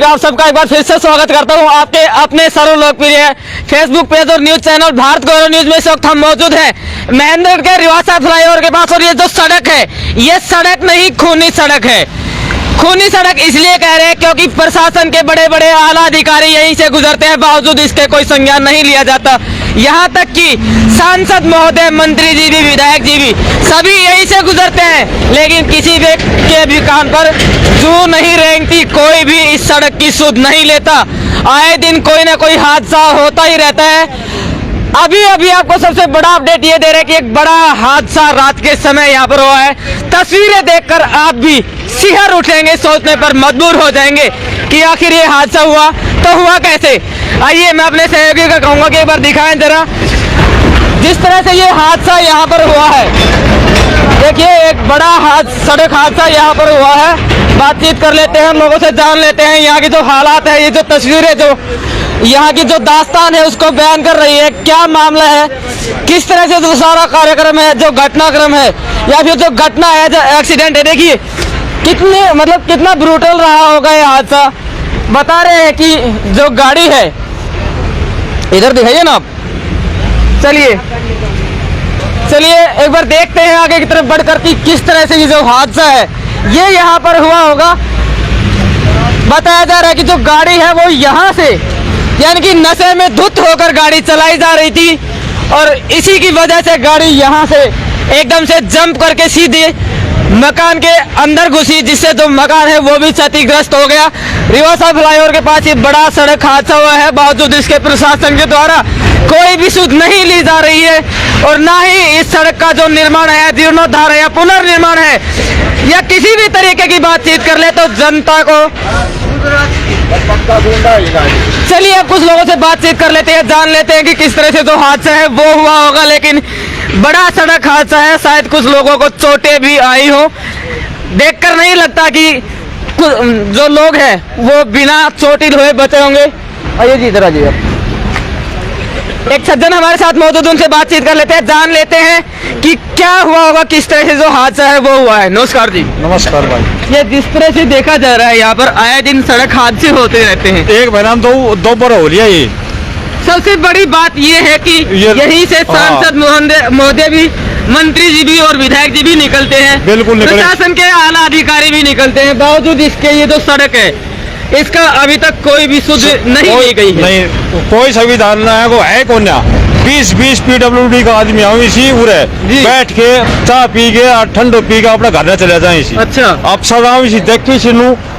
आप सबका एक बार फिर से स्वागत करता हूं आपके अपने सर्वलोकप्रिय फेसबुक पेज और न्यूज चैनल भारत गौरव न्यूज में। इस वक्त हम मौजूद हैं महेंद्रगढ़ के रिवासा फ्लाईओवर के पास और ये जो सड़क है ये सड़क नहीं खूनी सड़क है। खूनी सड़क इसलिए कह रहे हैं क्योंकि प्रशासन के बड़े बड़े आला अधिकारी यहीं से गुजरते हैं, बावजूद इसके कोई संज्ञान नहीं लिया जाता। यहाँ तक कि सांसद महोदय, मंत्री जी भी, विधायक जी भी सभी यहीं से गुजरते हैं, लेकिन किसी व्यक्ति के भी कान पर जू नहीं रेंगती, कोई भी इस सड़क की सुध नहीं लेता। आए दिन कोई ना कोई हादसा होता ही रहता है। अभी आपको सबसे बड़ा अपडेट ये दे रहे हैं कि एक बड़ा हादसा रात के समय यहाँ पर हुआ है। तस्वीरें देखकर आप भी सिहर उठेंगे, सोचने पर मजबूर हो जाएंगे कि आखिर ये हादसा हुआ तो हुआ कैसे। आइए मैं अपने सहयोगी को कहूँगा कि एक बार दिखाएं जरा जिस तरह से ये हादसा यहाँ पर हुआ है। देखिए एक बड़ा सड़क हादसा यहाँ पर हुआ है। बातचीत कर लेते हैं, लोगों से जान लेते हैं यहाँ की जो हालात है, ये जो तस्वीरें, जो यहाँ की जो दास्तान है उसको बयान कर रही है। क्या मामला है, किस तरह से जो सारा कार्यक्रम है, जो घटनाक्रम है या फिर जो घटना है, जो एक्सीडेंट है, देखिए कितना ब्रूटल रहा होगा ये हादसा। बता रहे हैं कि जो गाड़ी है, इधर दिखाइए ना आप, चलिए एक बार देखते हैं आगे की तरफ बढ़कर कि किस तरह से ये जो हादसा है ये यहाँ पर हुआ होगा। बताया जा रहा है कि जो गाड़ी है वो यहाँ से यानी कि नशे में धुत होकर गाड़ी चलाई जा रही थी और इसी की वजह से गाड़ी यहाँ से एकदम से जंप करके सीधे मकान के अंदर घुसी, जिससे जो मकान है वो भी क्षतिग्रस्त हो गया। रिवासा फ्लाईओवर के पास ये बड़ा सड़क हादसा हुआ है, बावजूद इसके प्रशासन के द्वारा कोई भी सुध नहीं ली जा रही है और ना ही इस सड़क का जो निर्माण है, जीर्णोद्धार है या पुनर्निर्माण है या किसी भी तरीके की बातचीत कर ले तो जनता को। चलिए अब कुछ लोगों से बातचीत कर लेते हैं, जान लेते हैं कि किस तरह से जो हादसा है वो हुआ होगा। लेकिन बड़ा सड़क हादसा है, शायद कुछ लोगों को चोटें भी आई हो। देखकर नहीं लगता कि जो लोग हैं वो बिना चोटिल हुए बचे होंगे। आइए जी, इधर आ जाइए। एक सज्जन हमारे साथ मौजूद, उनसे बातचीत कर लेते हैं, जान लेते हैं कि क्या हुआ होगा, किस तरह से जो हादसा है वो हुआ है। नमस्कार जी। नमस्कार भाई। ये जिस तरह से देखा जा रहा है यहाँ पर आए दिन सड़क हादसे होते रहते हैं। एक महीना दो बार हो लिया। ये सबसे बड़ी बात ये है कि यहीं से सांसद महोदय भी, मंत्री जी भी और विधायक जी भी निकलते हैं, बिल्कुल प्रशासन के आला अधिकारी भी निकलते हैं, बावजूद इसके ये जो सड़क है इसका अभी तक कोई भी सुध नहीं ली गई है। नहीं, कोई संविधान ना है, वो है कौन ना। 20 PWD का आदमी आओ इसी उरे बैठ के चाय पी के ठंडो पी के अपना घर चले जाए इसी। अच्छा, अब सब इसी देख के इसी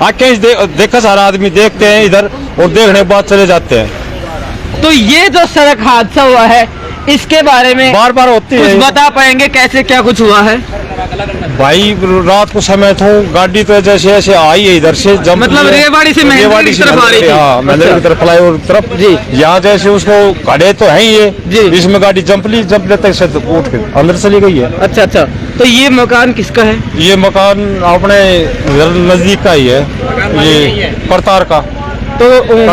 आके देखा सारा आदमी देखते हैं इधर और देखने के बाद चले जाते हैं। तो ये जो सड़क हादसा हुआ है इसके बारे में बार बार होती है, बता पाएंगे कैसे क्या कुछ हुआ है? भाई रात को समय था, गाड़ी तो जैसे ऐसे आई है इधर से, जब मतलब रेवाड़ी से महेंद्रगढ़ की तरफ आ रही थी। हाँ, महेंद्रगढ़ की तरफ, फ्लाईओवर की तरफ जी। यहाँ जैसे उसको खड़े तो है ये जी, इसमें गाड़ी जंप लेते से उठ के अंदर चली गई है। अच्छा, तो ये मकान किसका है? ये मकान अपने नजदीक का ही है, ये करतार का। तो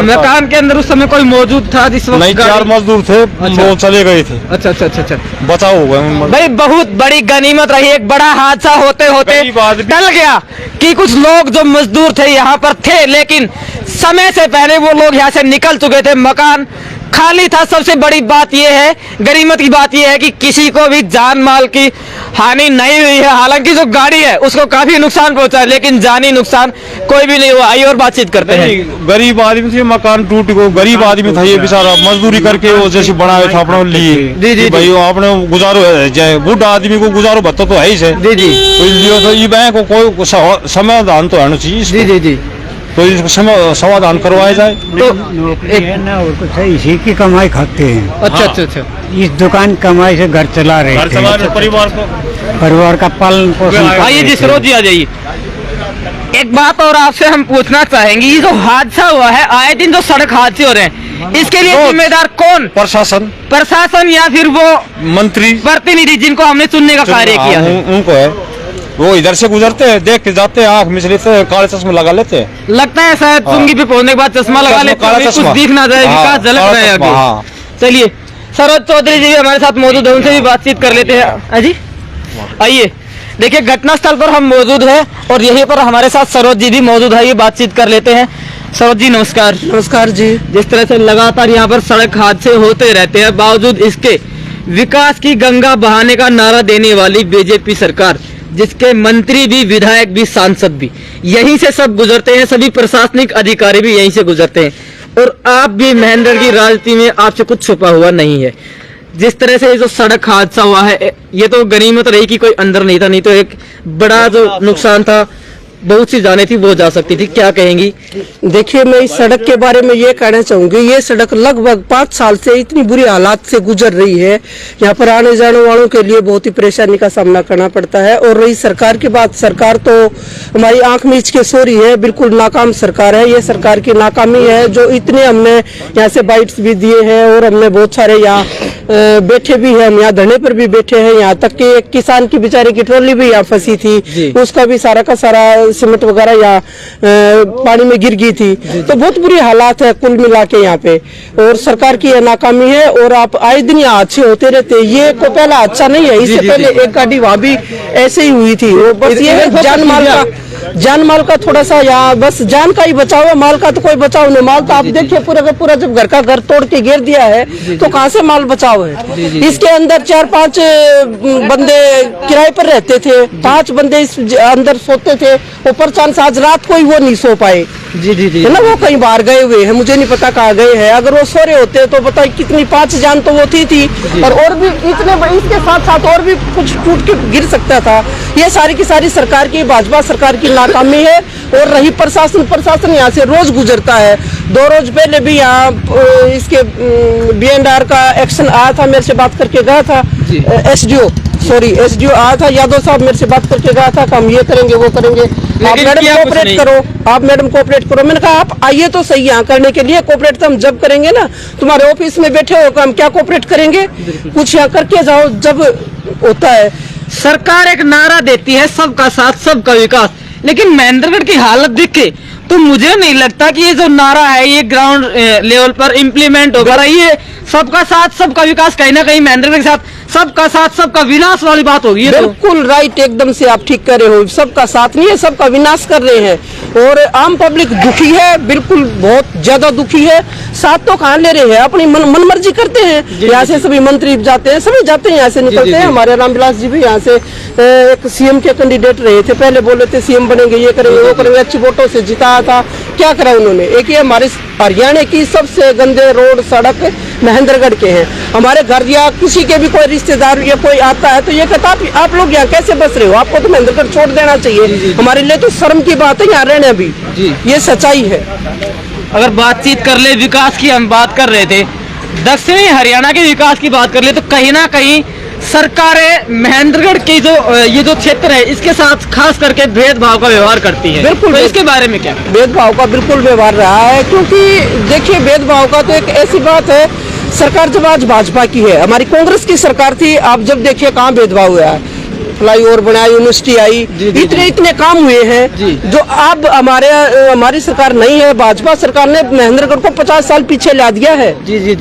मकान के अंदर उस समय कोई मौजूद था जिस वक्त? नहीं, 4 मजदूर थे। अच्छा। वो चले गए थे। अच्छा। बचाव हो गया भाई, बहुत बड़ी गनीमत रही। एक बड़ा हादसा होते होते टल गया कि कुछ लोग जो मजदूर थे यहाँ पर थे, लेकिन समय से पहले वो लोग यहाँ से निकल चुके थे, मकान खाली था। सबसे बड़ी बात यह है, गनीमत की बात यह है कि किसी को भी जान माल की हानि नहीं हुई है। हालांकि जो गाड़ी है उसको काफी नुकसान पहुंचा है, लेकिन जानी नुकसान कोई भी नहीं हुआ। आइए और बातचीत करते हैं। गरीब आदमी थे, मकान टूट गया, गरीब आदमी था ये बेचारा, मजदूरी करके वो जैसे बनाया था अपने लिए। जी भाई, आपने गुजारो है, बूढ़ा आदमी को गुजारो भत्ता तो है ही। जी, तो ये बैंक को कोई समाधान तो आना चाहिए। जी, तो इसको समाधान करवाया जाए। तो है ना, और कुछ है, इसी की कमाई खाते हैं। अच्छा। इस दुकान कमाई से घर चला रहे हैं, परिवार का पालन पोषण। आइए जी, सरोज जी आ जाइए। एक बात और आपसे हम पूछना चाहेंगे, ये जो हादसा हुआ है, आए दिन जो सड़क हादसे हो रहे हैं, इसके लिए जिम्मेदार कौन? प्रशासन या फिर वो मंत्री प्रतिनिधि जिनको हमने चुनने का कार्य किया है? उनको है, वो इधर से गुजरते हैं, देख के जाते हैं, आँख मिच लेते हैं, काले चश्मा लगा लेते हैं। लगता है शायद चुंगी पे पहुंचने के बाद चश्मा लगा लेते हैं, कुछ दिख ना जाए, विकास झलक रहा है आगे। चलिए, सरोज चौधरी जी हमारे साथ मौजूद है, उनसे भी बातचीत कर लेते हैं। जी आइए, देखिए घटनास्थल पर हम मौजूद हैं और यहीं पर हमारे साथ सरोज जी भी मौजूद है, ये बातचीत कर लेते हैं। सरोज जी नमस्कार। नमस्कार जी। जिस तरह से लगातार यहाँ पर सड़क हादसे होते रहते हैं, बावजूद इसके विकास की गंगा बहाने का नारा देने वाली बीजेपी सरकार, जिसके मंत्री भी, विधायक भी, सांसद भी यहीं से सब गुजरते हैं, सभी प्रशासनिक अधिकारी भी यहीं से गुजरते हैं, और आप भी महेंद्रगढ़ की राजनीति में आपसे कुछ छुपा हुआ नहीं है। जिस तरह से ये जो सड़क हादसा हुआ है, ये तो गनीमत रही कि कोई अंदर नहीं था, नहीं तो एक बड़ा जो नुकसान था, बहुत सी जाने थी वो जा सकती थी। क्या कहेंगी? देखिए, मैं इस सड़क के बारे में ये कहना चाहूंगी, ये सड़क लगभग 5 साल से इतनी बुरी हालात से गुजर रही है, यहाँ पर आने जाने वालों के लिए बहुत ही परेशानी का सामना करना पड़ता है। और रही सरकार की बात, सरकार तो हमारी आंख मीच के सो रही है, बिल्कुल नाकाम सरकार है। ये सरकार की नाकामी है, जो इतने हमने यहाँ से बाइट्स भी दिए हैं और हमने बहुत सारे यहाँ बैठे भी हैं, हम यहाँ धरने पर भी बैठे हैं। यहाँ तक कि एक किसान की बेचारे की ट्रॉली भी यहाँ फंसी थी, उसका भी सारा का सारा सीमेंट वगैरह यहाँ पानी में गिर गई थी। तो बहुत बुरी हालात है कुल मिला के यहाँ पे, और सरकार की यह नाकामी है। और आप आए दिन यहाँ अच्छे होते रहते, ये को पहला अच्छा नहीं है। इससे पहले एक गाड़ी वहाँ भी ऐसे ही हुई थी। वो बस ये है जान माल का थोड़ा सा, यहाँ बस जान का ही बचाव है, माल का तो कोई बचाव नहीं। माल तो आप देखिए पूरा का पूरा जब घर का घर तोड़ के गिर दिया है तो कहाँ से माल बचाव है। इसके अंदर 4-5 बंदे किराए पर रहते थे, 5 बंदे इस अंदर सोते थे। ऊपर चांस आज रात को ही वो नहीं सो पाए, है ना, वो कहीं बाहर गए हुए हैं, मुझे नहीं पता कहाँ गए हैं। अगर वो सो रहे होते तो बताइए कितनी 5 जान तो वो थी और भी इतने, इसके साथ साथ और भी कुछ टूट के गिर सकता था। ये सारी की सारी सरकार की, भाजपा सरकार की नाकामी है। और रही प्रशासन यहाँ से रोज गुजरता है। 2 रोज पहले भी यहाँ इसके BNR का एक्शन आया था, मेरे से बात करके गया था। SDO आया था, यादव साहब मेरे से बात करके गया था कि हम ये करेंगे वो करेंगे, आप मैडम कोऑपरेट करो, आप मैडम कोऑपरेट करो। मैंने कहा आप आइए तो सही यहाँ करने के लिए, कोऑपरेट तो हम जब करेंगे ना, तुम्हारे ऑफिस में बैठे हो हम क्या कोऑपरेट करेंगे, कुछ यहाँ करके जाओ जब होता है। सरकार एक नारा देती है सबका साथ सबका विकास, लेकिन महेंद्रगढ़ की हालत देखे तो मुझे नहीं लगता कि ये जो नारा है ये ग्राउंड लेवल पर इम्प्लीमेंट होगा। ये सबका साथ सबका विकास कहीं ना कहीं महेंद्रगढ़ के साथ सबका साथ सबका विनाश वाली बात होगी। बिल्कुल राइट, एकदम से आप ठीक कर रहे हो। सबका साथ नहीं है, सबका विनाश कर रहे हैं। और आम पब्लिक दुखी है, बिल्कुल बहुत ज्यादा दुखी है। साथ तो कहाँ ले रहे हैं, अपनी मनमर्जी करते हैं। यहाँ से सभी मंत्री जाते हैं, सभी जाते हैं, यहाँ से निकलते हैं। हमारे रामविलास जी भी यहाँ से एक CM के कैंडिडेट रहे थे, पहले बोले थे CM बनेंगे, ये करेंगे वो करेंगे, अच्छी वोटों से जिताया था। क्या करा उन्होंने? एक ये हमारे हरियाणा की सबसे गंदे रोड सड़क महेंद्रगढ़ के हैं। हमारे घर या किसी के भी कोई रिश्तेदार या कोई आता है तो ये कहता आप लोग यहाँ कैसे बस रहे हो, आपको तो महेंद्रगढ़ छोड़ देना चाहिए। हमारे लिए तो शर्म की बात है यहाँ रहने भी, ये सच्चाई है। अगर बातचीत कर ले विकास की, हम बात कर रहे थे दक्षिणी हरियाणा के विकास की बात कर ले, तो कहीं ना कहीं सरकारें महेंद्रगढ़ की जो ये जो क्षेत्र है इसके साथ खास करके भेदभाव का व्यवहार करती है। बिल्कुल, तो इसके बारे में क्या? भेदभाव का बिल्कुल व्यवहार रहा है, क्योंकि देखिए भेदभाव का तो एक ऐसी बात है, सरकार जब आज भाजपा की है, हमारी कांग्रेस की सरकार थी, आप जब देखिए कहाँ भेदभाव हुआ है। फ्लाईओवर बनाया, यूनिवर्सिटी आई, इतने काम हुए हैं जो अब हमारी सरकार नहीं है। भाजपा सरकार ने महेंद्रगढ़ को 50 साल पीछे ला दिया है।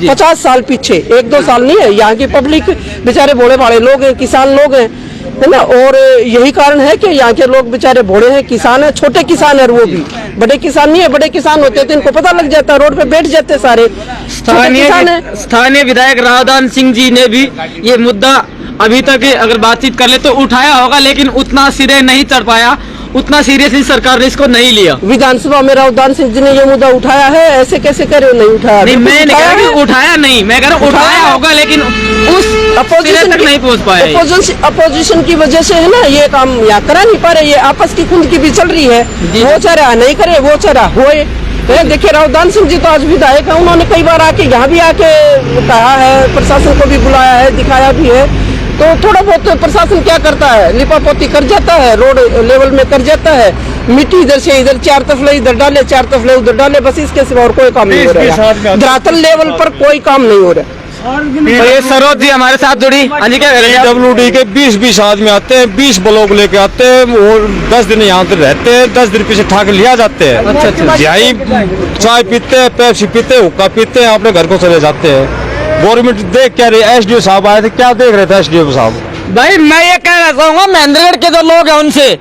50 साल पीछे, 1-2 साल नहीं है। यहाँ की पब्लिक बेचारे भोले भाले लोग हैं, किसान लोग हैं, है ना। और यही कारण है कि यहाँ के लोग बेचारे भोले हैं, किसान है, छोटे किसान है, वो भी बड़े किसान नहीं है। बड़े किसान होते थे इनको पता लग जाता, रोड पे बैठ जाते सारे। स्थानीय विधायक रावदान सिंह जी ने भी ये मुद्दा अभी तक अगर बातचीत कर ले तो उठाया होगा, लेकिन उतना सिरे नहीं चढ़ पाया, उतना सीरियसली सरकार ने इसको नहीं लिया। विधानसभा में रावदान सिंह जी ने ये मुद्दा उठाया है, ऐसे कैसे करे नहीं उठाया? नहीं, मैं नहीं कह रहा कि उठाया नहीं, मैं कह रहा हूँ उठाया होगा, लेकिन उस अपोजिशन तक नहीं पहुँच पाया। अपोजिशन की वजह से है ना ये काम यहाँ करा नहीं पा रहे। ये आपस की खून की भी चल रही है, वो चारा नहीं करे, वो चारा होए। देखिए रावदान सिंह जी तो आज विधायक है, उन्होंने कई बार आके यहाँ भी आके कहा है, प्रशासन को भी बुलाया है, दिखाया भी है। तो थोड़ा बहुत प्रशासन क्या करता है, लिपापोती कर जाता है, रोड लेवल में कर जाता है, मिट्टी इधर से इधर 4 तफले इधर डाले, 4 तफले उधर डाले, बस इसके सिवा और कोई काम नहीं हो रहा है। धरातल लेवल पर कोई काम नहीं हो रहा। तो ये सरोज जी हमारे साथ जुड़ी। हाँ जी, क्या कह रहे हैं? PWD के 20-20 आदमी आते हैं, 20 ब्लॉक लेके आते हैं, वो 10 दिन यहाँ पे रहते हैं, 10 दिन पीछे ठाक लिया जाते हैं। अच्छा, यही चाय पीते हैं, पेप्सी पीते हैं, हुक्का पीते हैं, अपने घर को चले जाते हैं। गवर्नमेंट देख क्या रही है? SDO साहब आए थे, क्या देख रहे थे SDO साहब? भाई मैं ये कहना चाहूंगा महेंद्रगढ़ के जो लोग हैं उनसे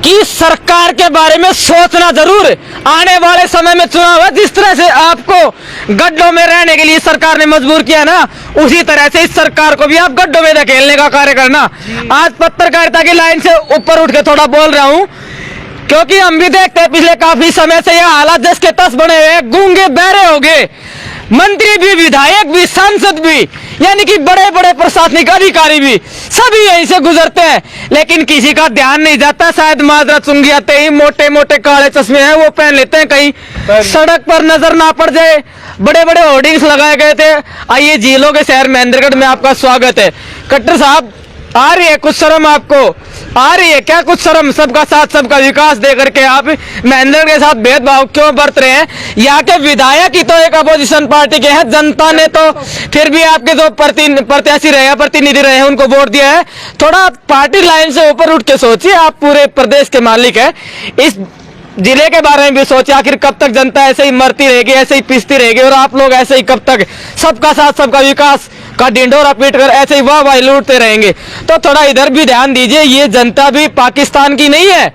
कि सरकार के बारे में सोचना जरूर। आने वाले समय में चुनाव है, जिस तरह से आपको गड्ढों में रहने के लिए सरकार ने मजबूर किया ना, उसी तरह से इस सरकार को भी आप गड्ढों में धकेलने का कार्य करना। आज पत्रकारिता की लाइन से ऊपर उठ के थोड़ा बोल रहा हूँ, क्योंकि हम भी देखते हैं पिछले काफी समय से यह हालात जस के तस बने हुए, गूंगे बहरे हो गए, मंत्री भी, विधायक भी, सांसद भी, यानी कि बड़े बड़े प्रशासनिक अधिकारी भी सभी यहीं से गुजरते हैं, लेकिन किसी का ध्यान नहीं जाता। शायद माजरा चुंगी आते ही मोटे मोटे काले चश्मे हैं वो पहन लेते हैं, कहीं सड़क पर नजर ना पड़ जाए। बड़े बड़े होर्डिंग्स लगाए गए थे। आइए, झीलों के शहर महेंद्रगढ़ में आपका स्वागत है। खट्टर साहब, आ रही है कुछ शर्म आपको? आ रही है क्या कुछ शर्म? सबका साथ सबका विकास दे करके आप महेंद्रगढ़ के साथ भेदभाव क्यों बरत रहे हैं? यहाँ के विधायक ही तो एक अपोजिशन पार्टी के हैं, जनता ने तो फिर भी आपके जो प्रत्याशी रहे हैं, प्रतिनिधि रहे हैं, उनको वोट दिया है। थोड़ा पार्टी लाइन से ऊपर उठ के सोचिए, आप पूरे प्रदेश के मालिक हैं। इस जिले के बारे में भी सोचिए, आखिर कब तक जनता ऐसे ही मरती रहेगी, ऐसे ही पिसती रहेगी, और आप लोग ऐसे ही कब तक सबका साथ सबका विकास का ढिंढोरा पीट कर ऐसे ही वाह वाह लूटते रहेंगे? तो थोड़ा इधर भी ध्यान दीजिए। ये जनता भी पाकिस्तान की नहीं है,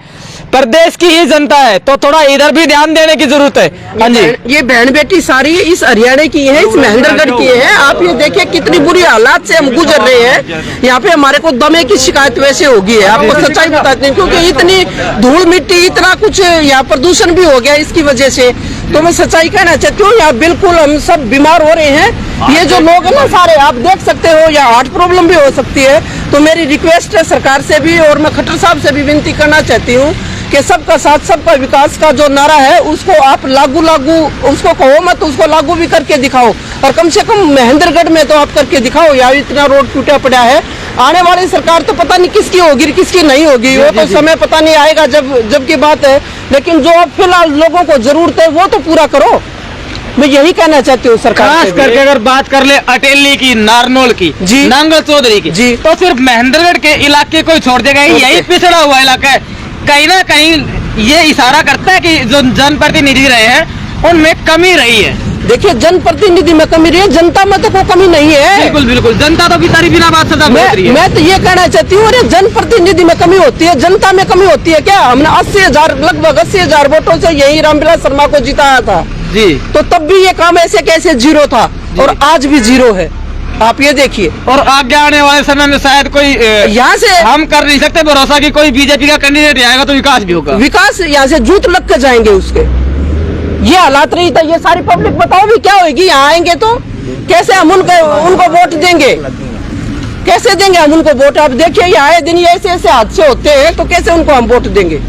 प्रदेश की ही जनता है, तो थोड़ा इधर भी ध्यान देने की जरूरत है। हाँ जी, ये बहन बेटी सारी इस हरियाणा की है, इस महेंद्रगढ़ की है। आप ये देखिए कितनी बुरी हालात से हम गुजर रहे हैं। यहाँ पे हमारे को दमे की शिकायत वैसे होगी है, आपको सच्चाई बताते हैं, क्योंकि इतनी धूल मिट्टी इतना कुछ यहाँ प्रदूषण भी हो गया इसकी वजह से। तो मैं सच्चाई कहना चाहती हूँ, यहाँ बिल्कुल हम सब बीमार हो रहे हैं। ये जो लोग हैं ना सारे, आप देख सकते हो, या हार्ट प्रॉब्लम भी हो सकती है। तो मेरी रिक्वेस्ट है सरकार से भी, और मैं खट्टर साहब से भी विनती करना चाहती हूँ कि सबका साथ सबका विकास का जो नारा है उसको आप लागू उसको कहो मत, उसको लागू भी करके दिखाओ। और कम से कम महेंद्रगढ़ में तो आप करके दिखाओ। यार इतना रोड टूटा पड़ा है, आने वाली सरकार तो पता नहीं किसकी होगी किसकी नहीं होगी, वो तो समय पता नहीं आएगा जब की बात है। लेकिन जो फिलहाल लोगों को जरूरत है वो तो पूरा करो। मैं यही कहना चाहती हूँ सरकार खास करके। अगर बात कर ले अटेली की, नारनौल की, जी, नांगल चौधरी की, जी, तो सिर्फ महेंद्रगढ़ के इलाके को छोड़ देगा, यही पिछड़ा हुआ इलाका है। कहीं ना कहीं ये इशारा करता है कि जो जनप्रतिनिधि रहे हैं उनमें कमी रही है। देखिए, जनप्रतिनिधि में कमी रही है, जनता में तो कोई कमी नहीं है। बिल्कुल बिल्कुल, जनता तो बिचारी बिना बात सदा बोल रही है। मैं तो ये कहना चाहती हूँ, अरे जनप्रतिनिधि में कमी होती है, जनता में कमी होती है क्या? हमने 80,000 लगभग 80,000 वोटों से यही रामविलास शर्मा को जिताया था जी, तो तब भी ये काम ऐसे कैसे जीरो था, और आज भी जीरो है। आप ये देखिए, और आगे आने वाले समय में शायद कोई यहाँ से हम कर नहीं सकते भरोसा कि कोई बीजेपी का कैंडिडेट आएगा तो विकास भी होगा। विकास यहाँ से जूत लग कर जाएंगे उसके। ये हालात रही था, ये सारी पब्लिक बताओ भी क्या होगी? यहाँ आएंगे तो कैसे हम उनको वोट देंगे? कैसे देंगे हम उनको वोट? आप देखिए, ये आए दिन ऐसे ऐसे हादसे होते हैं, तो कैसे उनको हम वोट देंगे?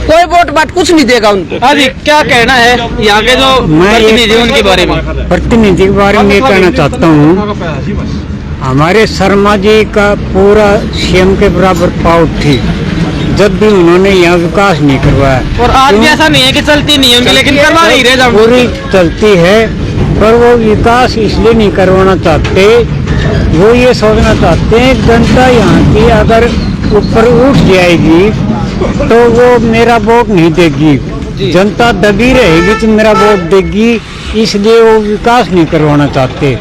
कोई वोट बात कुछ नहीं देगा उनको। हाँ जी, क्या कहना है यहाँ के जो प्रतिनिधि उनके बारे में? प्रतिनिधि के बारे में ये कहना चाहता हूँ, हमारे शर्मा जी का पूरा सीएम के बराबर पावर थी, जब भी उन्होंने यहाँ विकास नहीं करवाया। और आज भी ऐसा नहीं है कि चलती नहीं होंगी, लेकिन करवा नहीं रहे। पूरी चलती है, पर वो विकास इसलिए नहीं करवाना चाहते, वो ये सोचना चाहते हैं जनता यहाँ की अगर ऊपर उठ जाएगी तो वो मेरा वोट नहीं देगी, जनता दबी रहेगी तो मेरा वोट देगी, इसलिए वो विकास नहीं करवाना चाहते।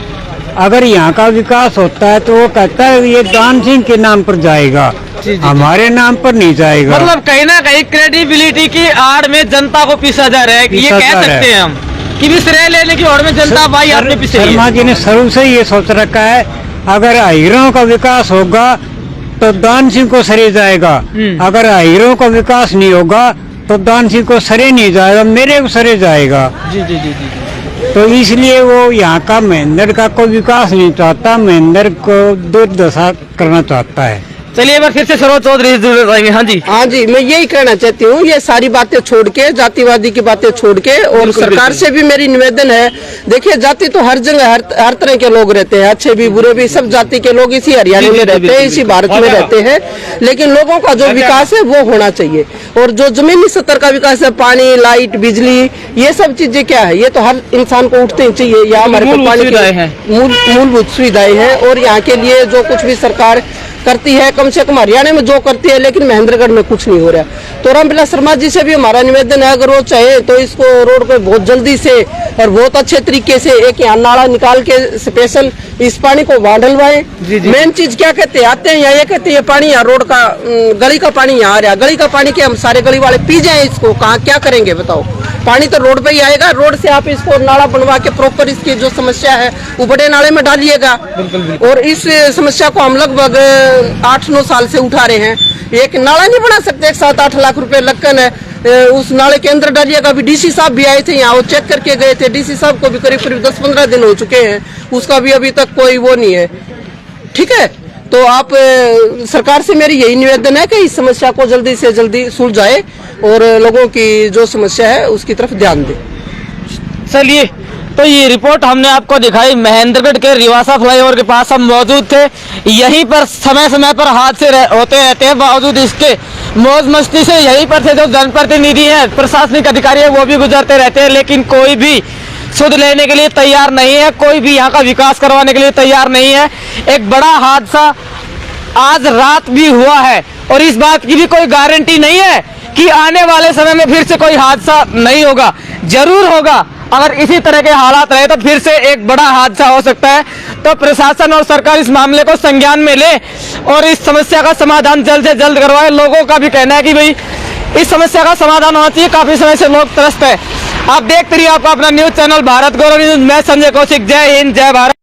अगर यहाँ का विकास होता है तो वो कहता है ये दान सिंह के नाम पर जाएगा, हमारे नाम पर नहीं जाएगा। मतलब कहीं ना कहीं क्रेडिबिलिटी की आड़ में जनता को पीसा जा रहा है, ये कह सकते हैं हम कि भी श्रेय लेने की ओर में जनता भाई आपने पीछे। शर्मा जी ने शुरू से ये सोच रखा है, अगर हीरों का विकास होगा तो दान सिंह को सरे जाएगा, अगर हीरों का विकास नहीं होगा तो दान सिंह को सरे नहीं जाएगा, मेरे को सरे जाएगा। जी जी जी जी। तो इसलिए वो यहाँ का महेंद्र का कोई विकास नहीं चाहता, महेंद्र को दुर्दशा करना चाहता है। चलिए एक बार फिर से सरोज चौधरी से जुड़े रहेंगे। हाँ जी, हाँ जी, मैं यही कहना चाहती हूँ, ये सारी बातें छोड़ के, जातिवादी की बातें छोड़ के, और सरकार से भी मेरी निवेदन है। देखिए, जाति तो हर जगह हर तरह के लोग रहते हैं, अच्छे भी बुरे भी, सब जाति के लोग इसी हरियाणा में रहते हैं, इसी भारत में रहते हैं। लेकिन लोगों का जो विकास है वो होना चाहिए, और जो जमीनी स्तर का विकास है, पानी, लाइट, बिजली, ये सब चीजें क्या है, ये तो हर इंसान को उठते ही चाहिए। यहाँ हमारे पानी की मूलभूत सुविधाएं हैं, और यहाँ के लिए जो कुछ भी सरकार करती है, कम से कम हरियाणा में जो करती है, लेकिन महेंद्रगढ़ में कुछ नहीं हो रहा। तो रामविलास शर्मा जी से भी हमारा निवेदन है, अगर वो चाहे तो इसको रोड पे बहुत जल्दी से और बहुत अच्छे तरीके से एक यहाँ नाला निकाल के स्पेशल इस पानी को वहाँ डलवाएं। मेन चीज क्या कहते हैं, आते हैं यहाँ ये कहते हैं ये पानी यहाँ रोड का गली का पानी यहाँ आ रहा है, गली का पानी के हम सारे गली वाले पी जाए, इसको कहाँ क्या करेंगे बताओ। पानी तो रोड पे ही आएगा, रोड से आप इसको नाला बनवा के प्रॉपर इसकी जो समस्या है वो बड़े नाले में डालिएगा। और इस समस्या को हम लगभग 8-9 साल से उठा रहे हैं। एक नाला नहीं बना सकते, 7-8 लाख रुपए लगन है, उस नाले के अंदर डालिएगा। अभी डीसी साहब भी आए थे यहाँ, वो चेक करके गए थे, डीसी साहब को भी करीब 10-15 दिन हो चुके हैं, उसका भी अभी तक कोई वो नहीं है। ठीक है, तो आप सरकार से मेरी यही निवेदन है कि इस समस्या को जल्दी से जल्दी सुलझाए और लोगों की जो समस्या है उसकी तरफ ध्यान दें। चलिए, तो ये रिपोर्ट हमने आपको दिखाई, महेंद्रगढ़ के रिवासा फ्लाईओवर के पास हम मौजूद थे। यहीं पर समय समय पर हादसे होते रहते हैं, बावजूद इसके मौज मस्ती से यहीं पर से जो जनप्रतिनिधि है, प्रशासनिक अधिकारी है, वो भी गुजरते रहते हैं, लेकिन कोई भी सुध लेने के लिए तैयार नहीं है, कोई भी यहाँ का विकास करवाने के लिए तैयार नहीं है। एक बड़ा हादसा आज रात भी हुआ है और इस बात की भी कोई गारंटी नहीं है कि आने वाले समय में फिर से कोई हादसा नहीं होगा। जरूर होगा, अगर इसी तरह के हालात रहे तो फिर से एक बड़ा हादसा हो सकता है। तो प्रशासन और सरकार इस मामले को संज्ञान में ले और इस समस्या का समाधान जल्द से जल्द करवाए। लोगों का भी कहना है कि भाई इस समस्या का समाधान होना चाहिए, काफी समय से लोग त्रस्त है। आप देखते रहिए आपका अपना न्यूज चैनल भारत गौरव न्यूज। मैं संजय कौशिक, जय हिंद, जय भारत।